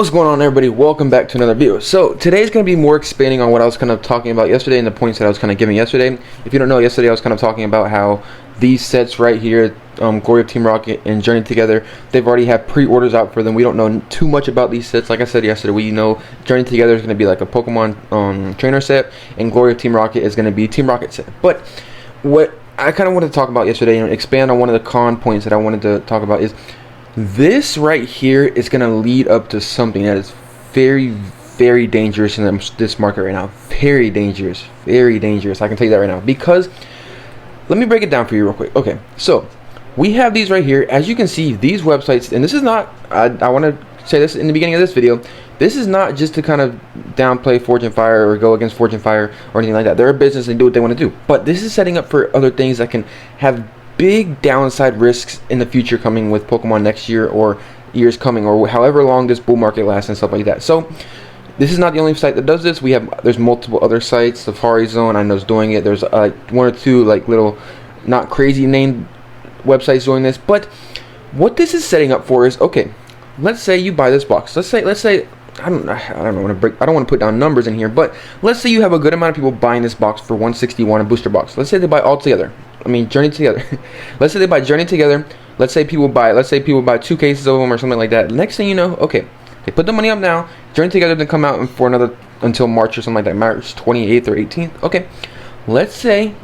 What's going on, everybody? Welcome back to another video. So today's going to be more expanding on what I was kind of talking about yesterday and the points that I was kind of giving yesterday. If you don't know, yesterday I was kind of talking about how these sets right here, Glory of Team Rocket and Journey Together, they've already had pre-orders out for them. We don't know too much about these sets. Like I said yesterday, we know Journey Together is going to be like a Pokemon trainer set, and Glory of Team Rocket is going to be Team Rocket set. But what I kind of wanted to talk about yesterday and expand on one of the con points that I wanted to talk about is this right here is going to lead up to something that is very, very dangerous in this market right now. Very dangerous. Very dangerous. I can tell you that right now. Because, let me break it down for you real quick. Okay, so we have these right here. As you can see, these websites, and this is not, I want to say this in the beginning of this video, this is not just to kind of downplay Fortune Fire or go against Fortune Fire or anything like that. They're a business and do what they want to do. But this is setting up for other things that can have big downside risks in the future coming with Pokemon next year or years coming or however long this bull market lasts and stuff like that. So this is not the only site that does this. There's multiple other sites. Safari Zone, I know, is doing it. There's one or two like little not crazy named websites doing this. But what this is setting up for is, okay, let's say you buy this box. Let's say I don't want to put down numbers in here, but let's say you have a good amount of people buying this box for $161, a booster box. Let's say they buy all together. Journey Together. Let's say they buy Journey Together. Let's say people buy 2 cases of them or something like that. Next thing you know, okay, they put the money up now. Journey Together didn't come out for another until March or something like that, March 28th or 18th. Okay, let's say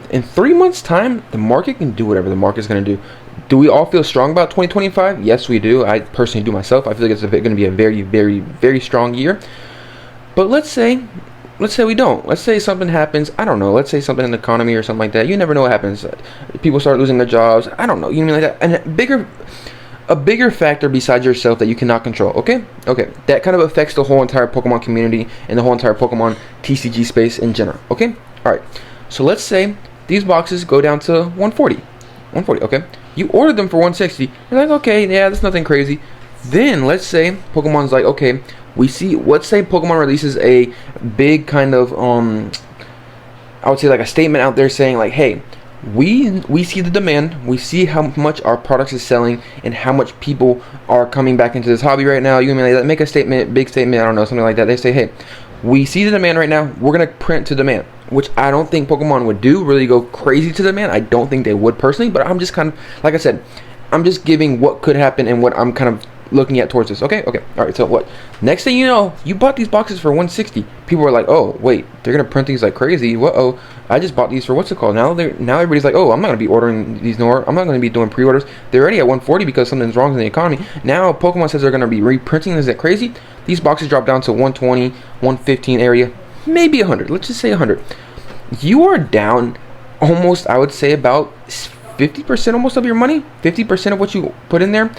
in 3 months' time, the market can do whatever the market's going to do. Do we all feel strong about 2025? Yes, we do. I personally do myself. I feel like it's going to be a very, very, very strong year. But let's say we don't. Let's say something happens. I don't know. Let's say something in the economy or something like that. You never know what happens. People start losing their jobs. I don't know. You know what I mean, like that. And a bigger factor besides yourself that you cannot control. Okay. That kind of affects the whole entire Pokemon community and the whole entire Pokemon TCG space in general. Okay. All right. So let's say these boxes go down to 140. Okay. You ordered them for 160. You're like, okay, yeah, that's nothing crazy. Then let's say Pokemon's like, okay, let's say Pokemon releases a big kind of I would say like a statement out there saying like, hey, we see the demand, we see how much our products is selling and how much people are coming back into this hobby right now. You can like make a statement, big statement, I don't know, something like that. They say, hey, we see the demand right now, we're gonna print to demand, which I don't think Pokemon would do, really go crazy to demand. I don't think they would personally, but I'm just kind of, like I said, I'm just giving what could happen and what I'm kind of looking at towards this. Okay, all right. So what? Next thing you know, you bought these boxes for 160. People are like, oh wait, they're gonna print these like crazy. What? I just bought these for what's it called? Now everybody's like, oh, I'm not gonna be ordering these nor I'm not gonna be doing pre-orders. They're already at 140 because something's wrong in the economy. Now Pokemon says they're gonna be reprinting. Is that crazy? These boxes drop down to 120, 115 area, maybe 100. Let's just say 100. You are down almost, I would say, about 50% almost of your money. 50% of what you put in there.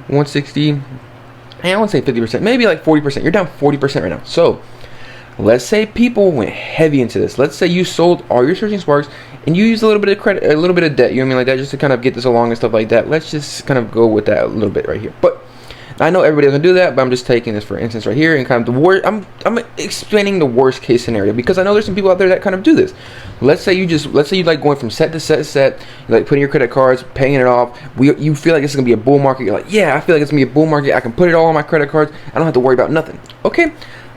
160, I won't say 50%, maybe like 40%. You're down 40% right now. So let's say people went heavy into this. Let's say you sold all your Searching Sparks and you used a little bit of credit, a little bit of debt, you know what I mean, like that, just to kind of get this along and stuff like that. Let's just kind of go with that a little bit right here. But I know everybody doesn't do that, but I'm just taking this for instance right here and kind of the worst. I'm explaining the worst case scenario because I know there's some people out there that kind of do this. Let's say you like going from set to set, you like putting your credit cards, paying it off. You feel like this is gonna be a bull market. You're like, yeah, I feel like it's gonna be a bull market. I can put it all on my credit cards. I don't have to worry about nothing. Okay,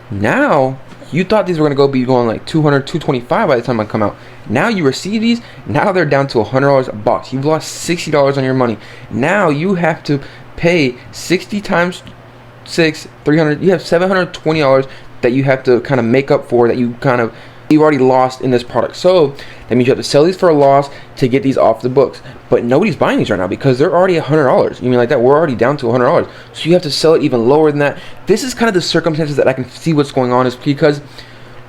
now you thought these were gonna be going like 200, 225 by the time I come out. Now you receive these. Now they're down to $100 a box. You've lost $60 on your money. Now you have to pay 60 times 6, 300. You have $720 that you have to kind of make up for that you've already lost in this product. So that means you have to sell these for a loss to get these off the books. But nobody's buying these right now because they're already $100. You mean like that? We're already down to $100. So you have to sell it even lower than that. This is kind of the circumstances that I can see what's going on, is because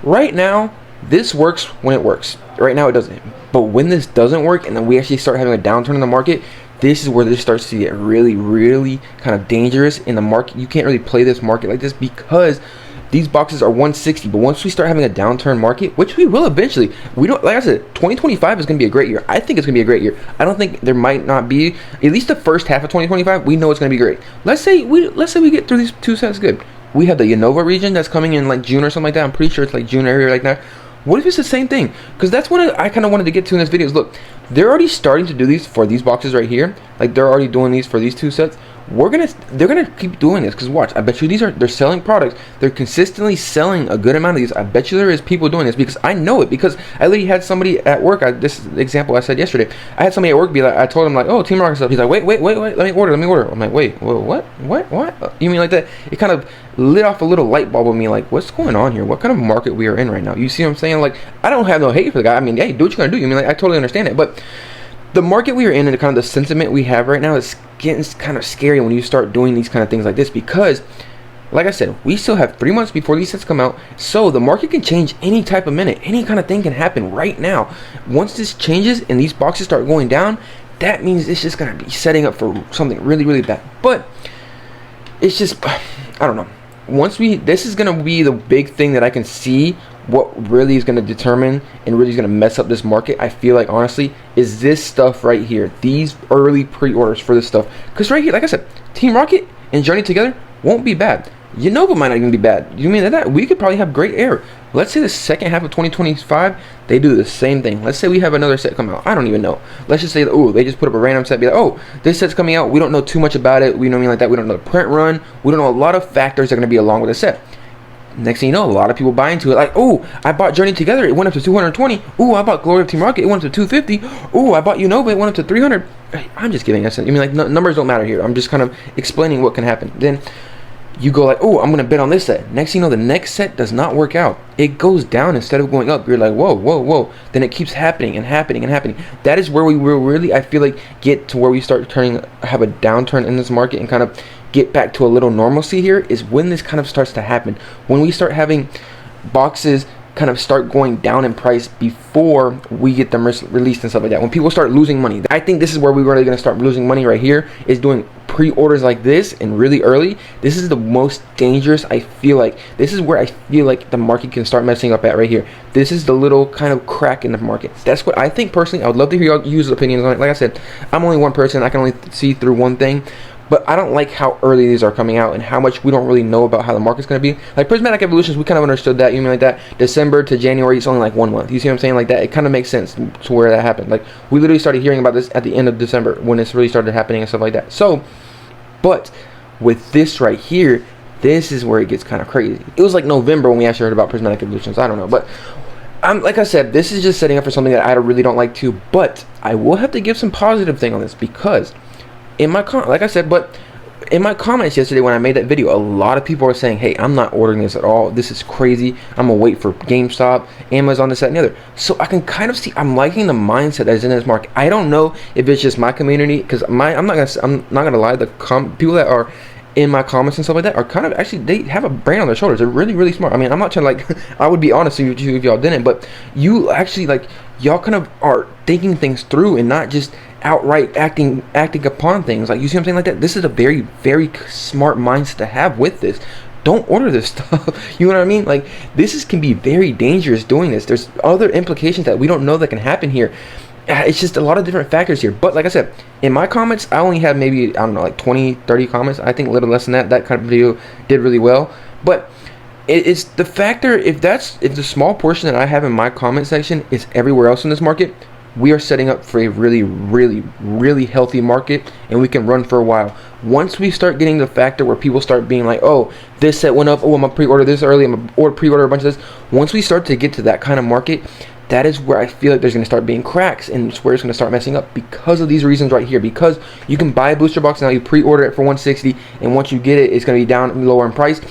right now this works when it works. Right now it doesn't. But when this doesn't work and then we actually start having a downturn in the market, this is where this starts to get really, really kind of dangerous in the market. You can't really play this market like this because these boxes are 160. But once we start having a downturn market, which we will eventually, we don't, like I said, 2025 is going to be a great year. I think it's going to be a great year. I don't think there might not be, at least the first half of 2025, we know it's going to be great. Let's say we get through these 2 sets good. We have the Unova region that's coming in like June or something like that. I'm pretty sure it's like June area like that. What if it's the same thing? Because that's what I kind of wanted to get to in this video. Is look, they're already starting to do these for these boxes right here. Like they're already doing these for these 2 sets. they're gonna keep doing this, because watch, I bet you they're selling products, they're consistently selling a good amount of these. I bet you there is people doing this, because I know it, because I literally had somebody at work, this example I said yesterday, I had somebody at work be like, I told him like, oh, Team Rocket stuff, he's like, wait, let me order. I'm like, wait, well, what you mean like that? It kind of lit off a little light bulb with me, like, what's going on here? What kind of market we are in right now? You see what I'm saying? Like, I don't have no hate for the guy. I mean, hey, do what you're gonna do. You mean, like, I totally understand it, but the market we are in and kind of the sentiment we have right now is getting kind of scary when you start doing these kind of things like this, because like I said, we still have 3 months before these sets come out, so the market can change any type of minute. Any kind of thing can happen right now. Once this changes and these boxes start going down, that means it's just going to be setting up for something really, really bad. But it's just, I don't know. This is going to be the big thing that I can see what really is going to determine and really is going to mess up this market, I feel like, honestly, is this stuff right here. These early pre-orders for this stuff. Because right here, like I said, Team Rocket and Journey together won't be bad. Unova might not even be bad. You mean that? We could probably have great air. Let's say the second half of 2025, they do the same thing. Let's say we have another set come out. I don't even know. Let's just say, oh, they just put up a random set. Be like, oh, this set's coming out. We don't know too much about it. We know what I mean like that. We don't know the print run. We don't know a lot of factors that are going to be along with the set. Next thing you know, a lot of people buy into it. Like, oh, I bought Journey Together. It went up to 220. Oh, I bought Glory of Team Rocket. It went up to 250. Oh, I bought Unova. It went up to 300. I'm just giving us. I mean, like, numbers don't matter here. I'm just kind of explaining what can happen. Then you go like, oh, I'm going to bet on this set. Next thing you know, the next set does not work out. It goes down instead of going up. You're like, whoa. Then it keeps happening. That is where we will really, I feel like, get to where we start have a downturn in this market and kind of get back to a little normalcy here, is when this kind of starts to happen. When we start having boxes kind of start going down in price before we get them released and stuff like that. When people start losing money, I think this is where we're really going to start losing money right here, is doing pre-orders like this and really early. This is the most dangerous, I feel like. This is where I feel like the market can start messing up at right here. This is the little kind of crack in the market. That's what I think personally. I would love to hear y'all use opinions on it. Like I said, I'm only one person. I can only see through one thing. But I don't like how early these are coming out and how much we don't really know about how the market's going to be. Like Prismatic Evolutions, we kind of understood that. You mean like that? December to January, it's only like 1 month. You see what I'm saying? Like that, it kind of makes sense to where that happened. Like we literally started hearing about this at the end of December when this really started happening and stuff like that. So, but with this right here, this is where it gets kind of crazy. It was like November when we actually heard about Prismatic Evolutions. I don't know. But like I said, this is just setting up for something that I really don't like to. But I will have to give some positive thing on this, because in my in my comments yesterday when I made that video, a lot of people are saying, hey, I'm not ordering this at all. This is crazy. I'm gonna wait for GameStop, Amazon, this, that, and the other. So I can kind of see, I'm liking the mindset that is in this market. I don't know if it's just my community, because I'm not gonna lie, the people that are in my comments and stuff like that are kind of actually, they have a brain on their shoulders. They're really, really smart. I mean, I'm not trying to like, I would be honest with you if y'all didn't, but you actually like, y'all kind of are thinking things through and not just outright acting upon things. Like, you see what I'm saying? Like that, this is a very, very smart mindset to have with this. Don't order this stuff. You know what I mean? Like, can be very dangerous doing this. There's other implications that we don't know that can happen here. It's just a lot of different factors here. But like I said, in my comments, I only have maybe, I don't know, like 20, 30 comments. I think a little less than that. That kind of video did really well. But it's the factor, if the small portion that I have in my comment section is everywhere else in this market, we are setting up for a really, really, really healthy market, and we can run for a while. Once we start getting the factor where people start being like, oh, this set went up, oh, I'm gonna pre-order this early, I'm gonna pre-order a bunch of this. Once we start to get to that kind of market, that is where I feel like there's gonna start being cracks, and it's where it's gonna start messing up because of these reasons right here. Because you can buy a booster box now, you pre-order it for $160, and once you get it, it's gonna be down lower in price.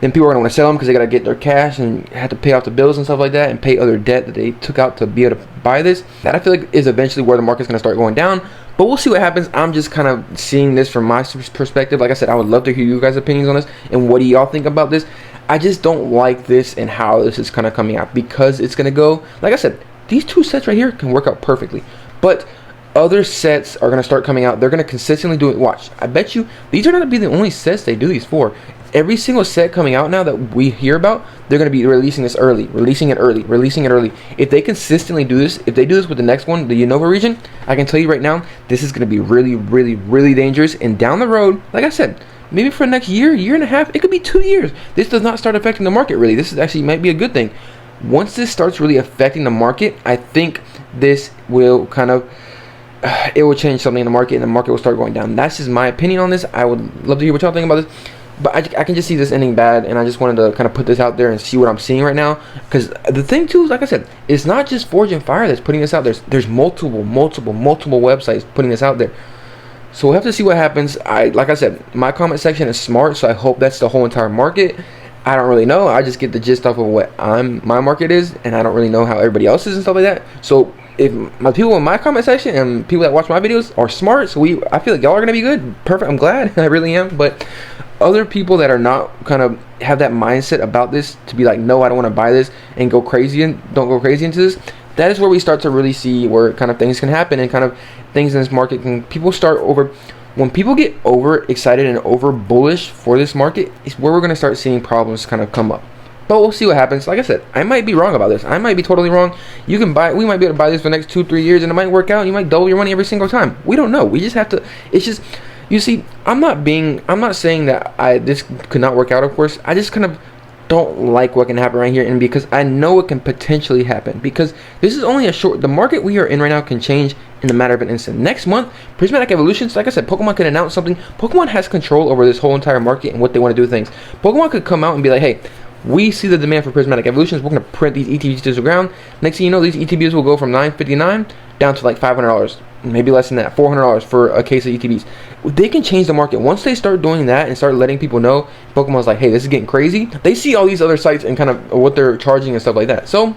Then people are going to want to sell them because they got to get their cash and have to pay off the bills and stuff like that, and pay other debt that they took out to be able to buy this. That I feel like is eventually where the market's going to start going down. But we'll see what happens. I'm just kind of seeing this from my perspective. Like I said, I would love to hear you guys' opinions on this and what do y'all think about this. I just don't like this and how this is kind of coming out, because it's going to go, like I said, these two sets right here can work out perfectly. But other sets are going to start coming out. They're going to consistently do it. Watch, I bet you these are not going to be the only sets they do these for. Every single set coming out now that we hear about, they're going to be releasing this early, releasing it early. If they consistently do this, if they do this with the next one, the Unova region, I can tell you right now, this is going to be really, really, really dangerous. And down the road, like I said, maybe for the next year and a half, it could be 2 years. This does not start affecting the market really. This is actually might be a good thing. Once this starts really affecting the market, I think this will kind of it will change something in the market, and the market will start going down. That's just my opinion on this. I would love to hear what y'all think about this. But I can just see this ending bad, and I just wanted to kind of put this out there and see what I'm seeing right now. Because the thing too is, like I said, it's not just Forge and Fire that's putting this out. There's multiple websites putting this out there. So we'll have to see what happens. Like I said, my comment section is smart, so I hope that's the whole entire market. I don't really know. I just get the gist off of what my market is, and I don't really know how everybody else is and stuff like that. So if my people in my comment section and people that watch my videos are smart, so I feel like y'all are gonna be good. Perfect. I'm glad. I really am. But other people that are not kind of have that mindset about this to be like, no, I don't want to buy this and go crazy and don't go crazy into this. That is where we start to really see where kind of things can happen, and kind of things in this market can, when people get over excited and over bullish for this market is where we're going to start seeing problems kind of come up. But we'll see what happens. Like I said, I might be wrong about this. I might be totally wrong. We might be able to buy this for the next 2-3 years, and it might work out. You might double your money every single time. We don't know. We just have to. It's just, you see, I'm not saying that this could not work out. Of course, I just kind of don't like what can happen right here, and because I know it can potentially happen, because this is only the market we are in right now can change in a matter of an instant. Next month, Prismatic Evolutions, like I said, Pokemon could announce something. Pokemon has control over this whole entire market and what they want to do with things. Pokemon could come out and be like, hey, we see the demand for Prismatic Evolutions, we're going to print these ETBs to the ground. Next thing you know, these ETBs will go from $9.59 down to like $500, maybe less than that, $400 for a case of ETBs. They can change the market. Once they start doing that and start letting people know, Pokemon's like, hey, this is getting crazy, they see all these other sites and kind of what they're charging and stuff like that. So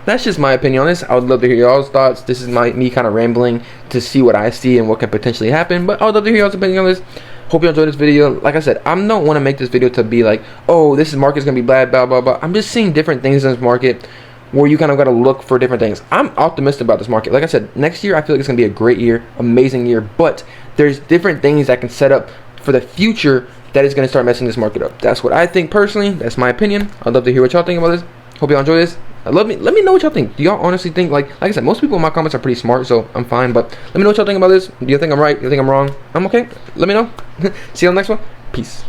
that's just my opinion on this. I would love to hear y'all's thoughts. This is me kind of rambling to see what I see and what can potentially happen, but I would love to hear y'all's opinion on this. Hope you enjoyed this video. Like I said, I don't want to make this video to be like, oh, this market's gonna be bad, blah blah blah. I'm just seeing different things in this market where you kind of got to look for different things. I'm optimistic about this market. Like I said, next year I feel like it's gonna be a great year, amazing year, but there's different things that can set up for the future that is gonna start messing this market up. That's what I think personally. That's my opinion. I'd love to hear what y'all think about this. Hope y'all enjoy this. Let me know what y'all think. Do y'all honestly think, like I said, most people in my comments are pretty smart, so I'm fine, but let me know what y'all think about this. Do you think I'm right? Do you think I'm wrong? I'm okay. Let me know. See you on the next one. Peace.